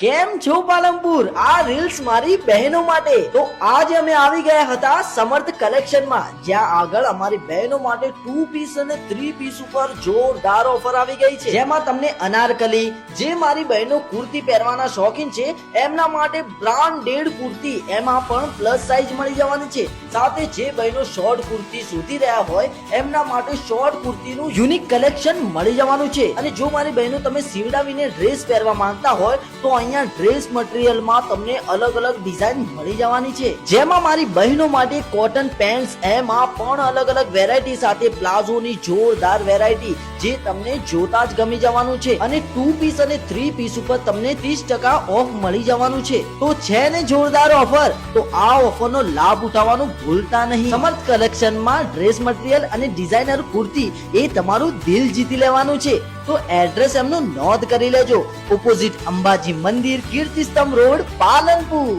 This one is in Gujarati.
કેમ છો પાલનપુર? આ રીલ્સ મારી બહેનો માટે. તો આજે અમે આવી ગયા હતા સમર્થ કલેક્શનમાં, જ્યાં આગળ અમારી બહેનો માટે 2 પીસ અને 3 પીસ ઉપર જોરદાર ઓફર આવી ગઈ છે, જેમાં તમને અનારકલી, જે મારી બહેનો કુર્તી પહેરવાના શોખીન છે એમના માટે બ્રાન્ડેડ કુર્તી, એમાં પણ પ્લસ સાઈઝ મળી જવાની છે. સાથે જે બહેનો શોર્ટ કુર્તી શોધી રહ્યા હોય એમના માટે શોર્ટ કુર્તીનું યુનિક કલેક્શન મળી જવાનું છે. અને જો મારી બહેનો તમે સીવડાવીને ડ્રેસ પહેરવા માંગતા હોય તો અહીંયા ડ્રેસ મટીરિયલમાં તમને અલગ અલગ ડિઝાઇન મળી જવાની છે, જેમાં મારી બહેનો માટે કોટન પેન્ટ્સ, એમાં પણ અલગ અલગ વેરાયટી સાથે પ્લાઝોની જોરદાર વેરાયટી, જે તમને જોતા જ ગમી જવાનું છે. અને 2 પીસ અને 3 પીસ ઉપર તમને 30% ઓફ મળી જવાનું છે. તો છે ને જોરદાર ઓફર, તો આ ઓફરનો લાભ ઉઠાવવાનું ભૂલતા નહીં. સમર્થ કલેક્શનમાં ડ્રેસ મટીરિયલ અને ડિઝાઇનર કુર્તી એ તમારું દિલ જીતી લેવાનું છે. તો એડ્રેસ એમનું નોંધ કરી લેજો. ઓપોઝિટ અંબાજી મંદિર, કીર્તિસ્તંભ રોડ, પાલનપુર.